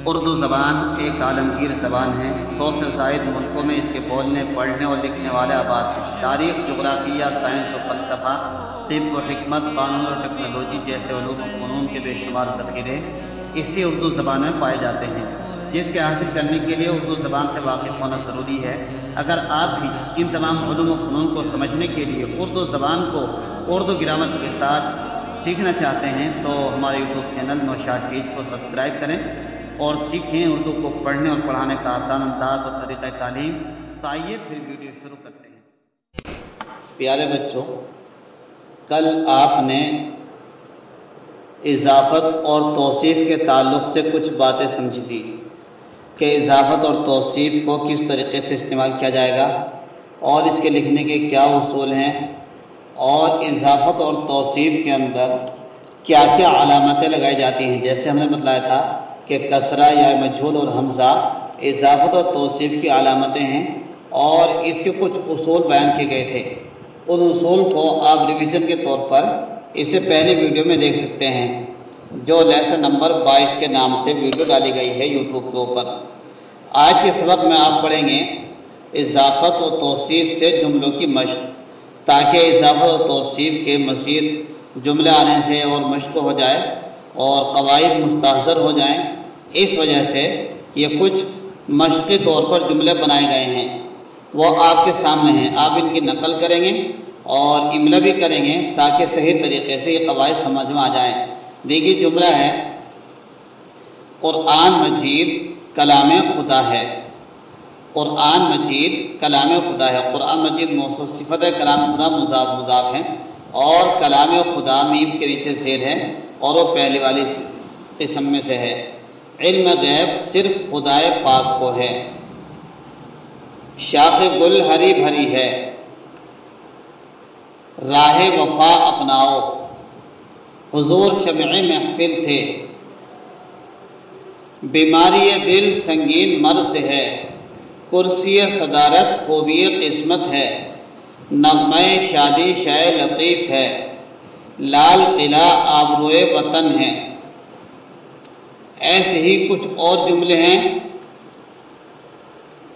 اردو زبان ایک عالمگیر زبان ہے۔ 100 سے زائد ملکوں میں اس کے بولنے، پڑھنے اور لکھنے والے آباد ہیں۔ تاریخ، جغرافیہ، سائنس و فلسفہ، طب و حکمت، قانون اور ٹیکنالوجی جیسے علوم و فنون کے بے شمار ذخیرے اسی اردو زبان میں پائے جاتے ہیں، جس کے حاصل کرنے کے لیے اردو زبان سے واقف ہونا ضروری ہے۔ اگر آپ بھی ان تمام علوم و فنون کو سمجھنے کے لیے اردو زبان کو اردو گرامر کے ساتھ سیکھنا چاہتے ہیں تو ہمارے یوٹیوب چینل نوشاد پیج کو سبسکرائب کریں اور سیکھیں اردو کو پڑھنے اور پڑھانے کا آسان انداز اور طریقہ تعلیم۔ تو آئیے پھر ویڈیو شروع کرتے ہیں۔ پیارے بچوں، کل آپ نے اضافت اور توصیف کے تعلق سے کچھ باتیں سمجھی تھی کہ اضافت اور توصیف کو کس طریقے سے استعمال کیا جائے گا اور اس کے لکھنے کے کیا اصول ہیں، اور اضافت اور توصیف کے اندر کیا کیا علامتیں لگائی جاتی ہیں۔ جیسے ہم نے بتلایا تھا کہ کسرہ یا مجہول اور حمزہ اضافت اور توصیف کی علامتیں ہیں، اور اس کے کچھ اصول بیان کیے گئے تھے۔ ان اصول کو آپ ریویژن کے طور پر اس سے پہلے ویڈیو میں دیکھ سکتے ہیں، جو لیسن نمبر 22 کے نام سے ویڈیو ڈالی گئی ہے یوٹیوب کے اوپر۔ آج کے سبق میں آپ پڑھیں گے اضافت و توصیف سے جملوں کی مشق، تاکہ اضافت و توصیف کے مزید جملے آنے سے اور مشق ہو جائے اور قواعد مستحضر ہو جائیں۔ اس وجہ سے یہ کچھ مشقی طور پر جملے بنائے گئے ہیں، وہ آپ کے سامنے ہیں۔ آپ ان کی نقل کریں گے اور املا بھی کریں گے تاکہ صحیح طریقے سے یہ قواعد سمجھ میں آ جائیں۔ دیکھیے جملہ ہے، قرآن مجید کلام خدا ہے۔ قرآن مجید کلام خدا ہے۔ قرآن مجید موصوف صفت ہے، کلام خدا مضاف مضاف ہے، اور کلام خدا میم کے نیچے زیر ہے اور وہ پہلی والی قسم میں سے ہے۔ علم غیب صرف خدا پاک کو ہے۔ شاخ گل ہری بھری ہے۔ راہ وفا اپناؤ۔ حضور شمع محفل تھے۔ بیماری دل سنگین مرض ہے۔ کرسی صدارت خوبی قسمت ہے۔ نغمہ شادی شے لطیف ہے۔ لال قلعہ آبروئے وطن ہے۔ ایسے ہی کچھ اور جملے ہیں۔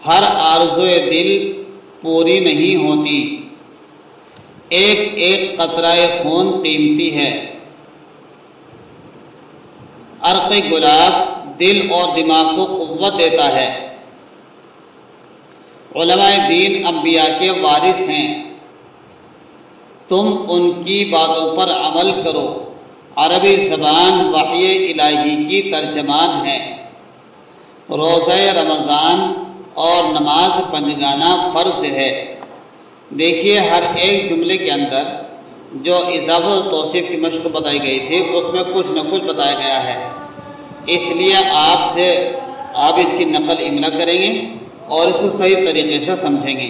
ہر آرزوئے دل پوری نہیں ہوتی۔ ایک ایک قطرہ خون قیمتی ہے۔ عرق گلاب دل اور دماغ کو قوت دیتا ہے۔ علماء دین انبیاء کے وارث ہیں۔ تم ان کی باتوں پر عمل کرو۔ عربی زبان وحی الہی کی ترجمان ہے۔ روزہ رمضان اور نماز پنجگانہ فرض ہے۔ دیکھیے ہر ایک جملے کے اندر جو اضافت و توصیف کی مشق بتائی گئی تھی اس میں کچھ نہ کچھ بتایا گیا ہے، اس لیے آپ اس کی نقل املا کریں گے اور اس کو صحیح طریقے سے سمجھیں گے۔